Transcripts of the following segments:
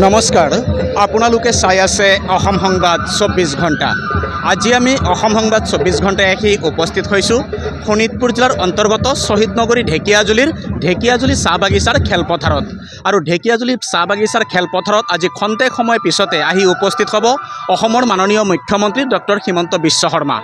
নমস্কাৰ আপোনালোকে চাই আছে অসম সংবাদ 24 ঘণ্টা। আজি আমি অসম সংবাদ 24 ঘণ্টায় আহি উপস্থিত হৈছোঁ শোণিতপুৰ জিলাৰ অন্তৰ্গত শহীদ নগৰী ঢেকিয়াজুলি চাহ বাগিচাৰ খেলপথাৰত। আৰু ঢেকিয়াজুলি চাহ বাগিচাৰ খেলপথাৰত আজি খন্তেক সময় পিছতে আহি উপস্থিত হ'ব অসমৰ মাননীয় মুখ্যমন্ত্ৰী ডক্টৰ হিমন্ত বিশ্ব শৰ্মা।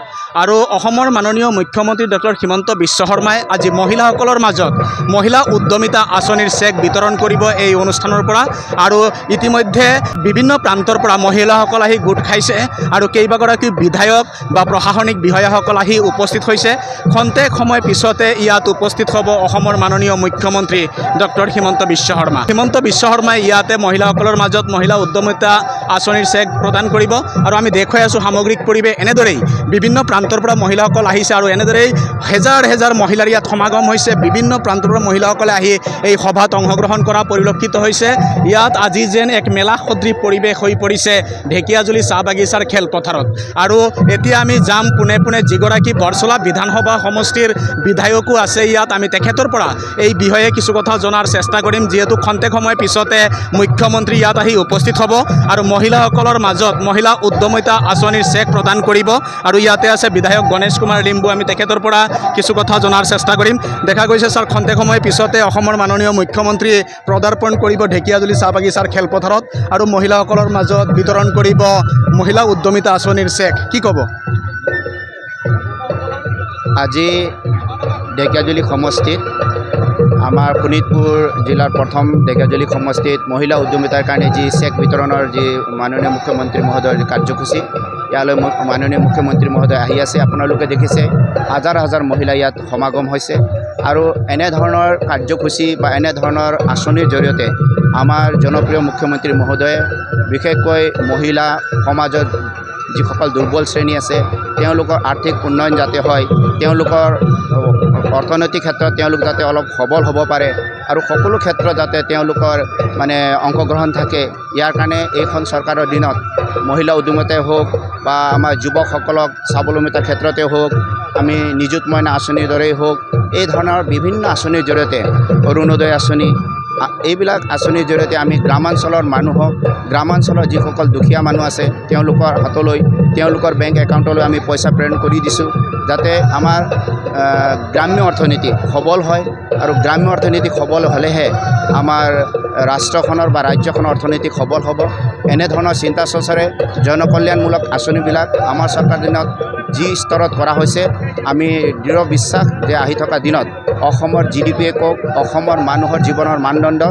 আৰু অসমৰ মাননীয় মুখ্যমন্ত্ৰী ডক্টৰ হিমন্ত বিশ্ব শৰ্মাই আজি মহিলাসকলৰ মাজত মহিলা উদ্যমিতা আঁচনিৰ চেক বিতৰণ কৰিব এই অনুষ্ঠানৰ পৰা। আৰু ইতিমধ্যে বিভিন্ন প্ৰান্তৰ পৰা মহিলাসকল আহি গোট খাইছে আৰু কেইবাগৰাকী বিধায়ক বা প্ৰশাসনিক বিষয়াসকল আহি উপস্থিত হৈছে। খন্তেক সময় পিছতে ইয়াত উপস্থিত হ'ব অসমৰ মাননীয় মুখ্যমন্ত্ৰী ডক্টৰ হিমন্ত বিশ্ব শৰ্মা। হিমন্ত বিশ্ব শৰ্মাই ইয়াতে মহিলাসকলৰ মাজত মহিলা উদ্যমিতা আঁচনিৰ চেক প্ৰদান কৰিব। আৰু আমি দেখুৱাই আছোঁ সামগ্ৰিক পৰিৱেশ এনেদৰেই বিভিন্ন প্ৰান্তৰ পৰা মহিলাসকল আহিছে আৰু এনেদৰেই হেজাৰ হেজাৰ মহিলাৰ ইয়াত সমাগম হৈছে। বিভিন্ন প্ৰান্তৰ পৰা মহিলাসকলে আহি এই সভাত অংশগ্ৰহণ কৰা পৰিলক্ষিত হৈছে। ইয়াত আজি যেন এক মেলা সদৃশ পৰিৱেশ হৈ পৰিছে ঢেকিয়াজুলি চাহ বাগিচাৰ খেলপথাৰত। আৰু এতিয়া আমি যাম পোনে পোনে যিগৰাকী বৰচলা বিধানসভা সমষ্টিৰ বিধায়কো আছে ইয়াত, আমি তেখেতৰ পৰা এই বিষয়ে কিছু কথা জনাৰ চেষ্টা কৰিম, যিহেতু খন্তেক সময় পিছতে মুখ্যমন্ত্ৰী ইয়াত আহি উপস্থিত হ'ব আৰু মহিলাসকলৰ মাজত মহিলা উদ্যমিতা আঁচনিৰ চেক প্ৰদান কৰিব। আৰু ইয়াতে আছে বিধায়ক গণেশ কুমাৰ লিম্বু, আমি তেখেতৰ পৰা কিছু কথা জনাৰ চেষ্টা কৰিম। দেখা গৈছে ছাৰ খন্তেক সময় পিছতে অসমৰ মাননীয় মুখ্যমন্ত্ৰীয়ে পদাৰ্পণ কৰিব ঢেকিয়াজুলি চাহ বাগিচাৰ খেলপথাৰত আৰু মহিলাসকলৰ মাজত বিতৰণ কৰিব মহিলা উদ্যমিতা আঁচনিৰ চেক। কি ক'ব? আজি ঢেকিয়াজুলি সমষ্টিত আমাৰ শোণিতপুৰ জিলাৰ প্ৰথম ঢেকিয়াজুলি সমষ্টিত মহিলা উদ্যমিতাৰ কাৰণে যি চেক বিতৰণৰ যি মাননীয় মুখ্যমন্ত্ৰী মহোদয়ৰ কাৰ্যসূচী, ইয়ালৈ মাননীয় মুখ্যমন্ত্ৰী মহোদয় আহি আছে। আপোনালোকে দেখিছে হাজাৰ হাজাৰ মহিলা ইয়াত সমাগম হৈছে। আৰু এনেধৰণৰ কাৰ্যসূচী বা এনেধৰণৰ আঁচনিৰ জৰিয়তে আমাৰ জনপ্ৰিয় মুখ্যমন্ত্ৰী মহোদয়ে বিশেষকৈ মহিলা সমাজত যিসকল দুৰ্বল শ্ৰেণী আছে তেওঁলোকৰ আৰ্থিক উন্নয়ন যাতে হয়, তেওঁলোকৰ অৰ্থনৈতিক ক্ষেত্ৰত তেওঁলোক যাতে অলপ সবল হ'ব পাৰে আৰু সকলো ক্ষেত্ৰত যাতে তেওঁলোকৰ অংশগ্ৰহণ থাকে, ইয়াৰ কাৰণে এইখন চৰকাৰৰ দিনত মহিলা উদ্যমিতাই হওক বা আমাৰ যুৱকসকলক স্বাৱলম্বিতাৰ ক্ষেত্ৰতে হওক, আমি নিযুত মইনা আঁচনিৰ দৰেই হওক, এই ধৰণৰ বিভিন্ন আঁচনিৰ জৰিয়তে অৰুণোদয় আঁচনি, এইবিলাক আঁচনিৰ জৰিয়তে আমি গ্ৰামাঞ্চলৰ মানুহক, গ্ৰামাঞ্চলৰ যিসকল দুখীয়া মানুহ আছে তেওঁলোকৰ হাতলৈ, তেওঁলোকৰ বেংক একাউণ্টলৈ আমি পইচা প্ৰেৰণ কৰি দিছোঁ, যাতে আমাৰ গ্ৰাম্য অৰ্থনীতি সবল হয়। আৰু গ্ৰাম্য অৰ্থনীতি সবল হ'লেহে আমাৰ ৰাষ্ট্ৰখনৰ বা ৰাজ্যখনৰ অৰ্থনীতি সবল হ'ব। এনেধৰণৰ চিন্তা চৰ্চাৰে জনকল্যাণমূলক আঁচনিবিলাক আমাৰ চৰকাৰ দিনত যি স্তৰত কৰা হৈছে, আমি দৃঢ় বিশ্বাস যে আহি থকা দিনত অসমৰ GDP-য়ে কওক, অসমৰ মানুহৰ জীৱনৰ মানদণ্ড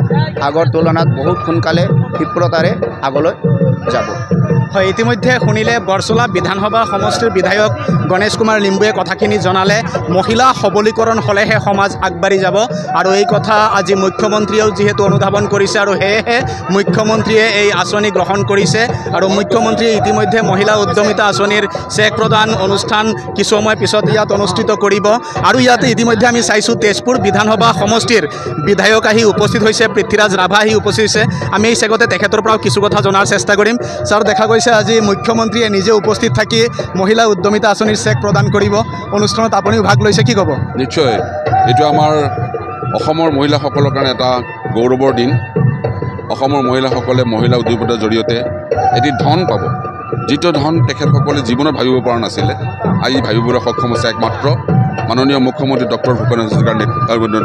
আগৰ তুলনাত বহুত সোনকালে ক্ষিপ্ৰতাৰে আগলৈ যাব। হয়, ইতিমধ্যে শুনিলে বৰচলা বিধানসভা সমষ্টিৰ বিধায়ক গণেশ কুমাৰ লিম্বুৱে কথাখিনি জনালে। মহিলা সবলীকৰণ হ'লেহে সমাজ আগবাঢ়ি যাব আৰু এই কথা আজি মুখ্যমন্ত্ৰীয়েও যিহেতু অনুধাৱন কৰিছে আৰু সেয়েহে মুখ্যমন্ত্ৰীয়ে এই আঁচনি গ্ৰহণ কৰিছে। আৰু মুখ্যমন্ত্ৰীয়ে ইতিমধ্যে মহিলা উদ্যমিতা আঁচনিৰ চেক প্ৰদান অনুষ্ঠান কিছু সময় পিছত ইয়াত অনুষ্ঠিত কৰিব। আৰু ইয়াতে ইতিমধ্যে আমি চাইছোঁ তেজপুৰ বিধানসভা সমষ্টিৰ বিধায়ক আহি উপস্থিত হৈছে, পৃথ্বীৰাজ ৰাভা আহি উপস্থিত হৈছে। আমি এই চেগতে তেখেতৰ পৰাও কিছু কথা জনাৰ চেষ্টা কৰিম। ছাৰ, দেখা গৈছে আজি মুখ্যমন্ত্ৰীয়ে নিজে উপস্থিত থাকি মহিলা উদ্যমিতা আঁচনিৰ চেক প্ৰদান কৰিব। অনুষ্ঠানত আপুনিও ভাগ লৈছে, কি ক'ব? নিশ্চয়, এইটো আমাৰ অসমৰ মহিলাসকলৰ কাৰণে এটা গৌৰৱৰ দিন। অসমৰ মহিলাসকলে মহিলা উদ্যমিতাৰ জৰিয়তে এটি ধন পাব, যিটো ধন তেখেতসকলে জীৱনত ভাবিব পৰা নাছিলে, আজি ভাবিবলৈ সক্ষম হৈছে একমাত্ৰ মাননীয় মুখ্যমন্ত্ৰী ডক্টৰ ভূপেন হাজৰিকাৰ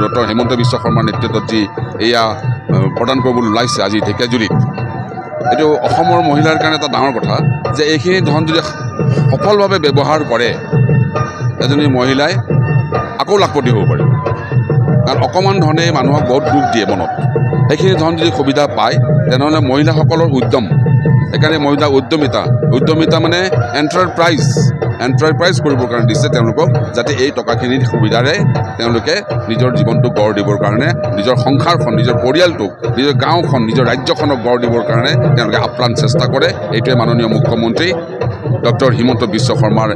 ডক্টৰ হিমন্ত বিশ্ব শৰ্মাৰ নেতৃত্বত যি এয়া প্ৰদান কৰিবলৈ ওলাইছে আজি ঢেকিয়াজুলিত। এইটো অসমৰ মহিলাৰ কাৰণে এটা ডাঙৰ কথা যে এইখিনি ধন যদি সফলভাৱে ব্যৱহাৰ কৰে এজনী মহিলাই আকৌ লাখপতি হ'ব পাৰিব। কাৰণ অকণমান ধনে মানুহক বহুত দুখ দিয়ে মনত, সেইখিনি ধন যদি সুবিধা পায় তেনেহ'লে মহিলাসকলৰ উদ্যম, সেইকাৰণে মহিলা উদ্যমিতা মানে এণ্টাৰপ্ৰাইজ কৰিবৰ কাৰণে দিছে তেওঁলোকক, যাতে এই টকাখিনিৰ সুবিধাৰে তেওঁলোকে নিজৰ জীৱনটো গঢ় দিবৰ কাৰণে, নিজৰ সংসাৰখন, নিজৰ পৰিয়ালটোক, নিজৰ গাঁওখন, নিজৰ ৰাজ্যখনক গঢ় দিবৰ কাৰণে তেওঁলোকে আপ্ৰাণ চেষ্টা কৰে। এইটোৱে মাননীয় মুখ্যমন্ত্ৰী ডক্টৰ হিমন্ত বিশ্ব শৰ্মাৰ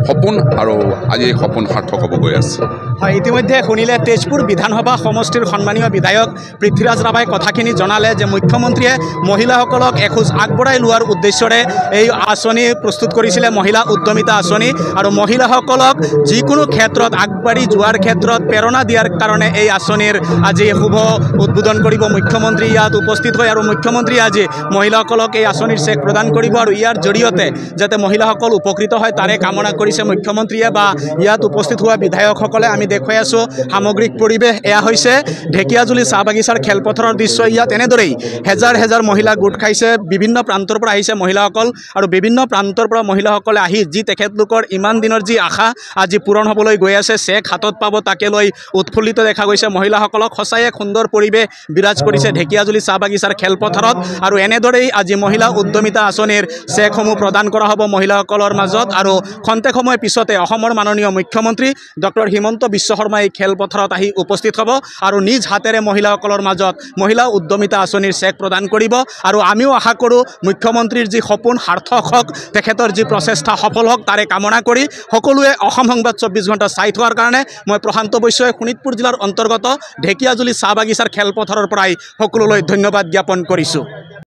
সপোন আৰু আজি এই সপোন সাৰ্থক হ'ব গৈ আছে। হয়, ইতিমধ্যে শুনিলে তেজপুৰ বিধানসভা সমষ্টিৰ সন্মানীয় বিধায়ক পৃথ্বীৰাজ ৰাভাই কথাখিনি জনালে যে মুখ্যমন্ত্ৰীয়ে মহিলাসকলক এখোজ আগবঢ়াই লোৱাৰ উদ্দেশ্যৰে এই আঁচনি প্ৰস্তুত কৰিছিলে, মহিলা উদ্যমিতা আঁচনি, আৰু মহিলাসকলক যিকোনো ক্ষেত্ৰত আগবাঢ়ি যোৱাৰ ক্ষেত্ৰত প্ৰেৰণা দিয়াৰ কাৰণে এই আঁচনিৰ আজি শুভ উদ্বোধন কৰিব মুখ্যমন্ত্ৰী ইয়াত উপস্থিত হৈ, আৰু মুখ্যমন্ত্ৰীয়ে আজি মহিলাসকলক এই আঁচনিৰ চেক প্ৰদান কৰিব আৰু ইয়াৰ জৰিয়তে যাতে মহিলাসকল উপকৃত হয় তাৰে কামনা কৰিছে মুখ্যমন্ত্ৰীয়ে বা ইয়াত উপস্থিত হোৱা বিধায়কসকলে। আমি দেখুৱাই আছোঁ সামগ্ৰিক পৰিৱেশ, এয়া হৈছে ঢেকীয়াজুলি চাহ বাগিচাৰ খেলপথাৰৰ দৃশ্য। ইয়াত এনেদৰেই হেজাৰ হেজাৰ মহিলা গোট খাইছে, বিভিন্ন প্ৰান্তৰ পৰা আহিছে মহিলাসকল, আৰু বিভিন্ন প্ৰান্তৰ পৰা মহিলাসকলে আহি যি তেখেতলোকৰ ইমান দিনৰ যি আশা আজি পূৰণ হ'বলৈ গৈ আছে, চেক হাতত পাব তাকে লৈ উৎফুল্লিত দেখা গৈছে মহিলাসকলক। সঁচাই এক সুন্দৰ পৰিৱেশ বিৰাজ কৰিছে ঢেকীয়াজুলি চাহ বাগিচাৰ খেলপথাৰত, আৰু এনেদৰেই আজি মহিলা উদ্যমিতা আঁচনিৰ চেকসমূহ প্ৰদান কৰা হ'ব মহিলাসকলৰ মাজত। আৰু খন্তেক সময় পিছতে অসমৰ মাননীয় মুখ্যমন্ত্ৰী ডক্টৰ হিমন্ত বিশ্ব শৰ্মাই খেলপথাৰত আহি উপস্থিত হ'ব আৰু নিজ হাতেৰে মহিলাসকলৰ মাজত মহিলা উদ্যমিতা আঁচনিৰ চেক প্ৰদান কৰিব। আৰু আমিও আশা কৰোঁ মুখ্যমন্ত্ৰীৰ যি সপোন সাৰ্থক হওক, তেখেতৰ যি প্ৰচেষ্টা সফল হওক তাৰে কামনা কৰি সকলোৱে অসম সংবাদ 24 ঘণ্টা চাই থোৱাৰ কাৰণে মই প্ৰশান্ত বৈশ্যই শোণিতপুৰ জিলাৰ অন্তৰ্গত ঢেকীয়াজুলি চাহ বাগিচাৰ খেলপথাৰৰ পৰাই সকলোলৈ ধন্যবাদ জ্ঞাপন কৰিছোঁ।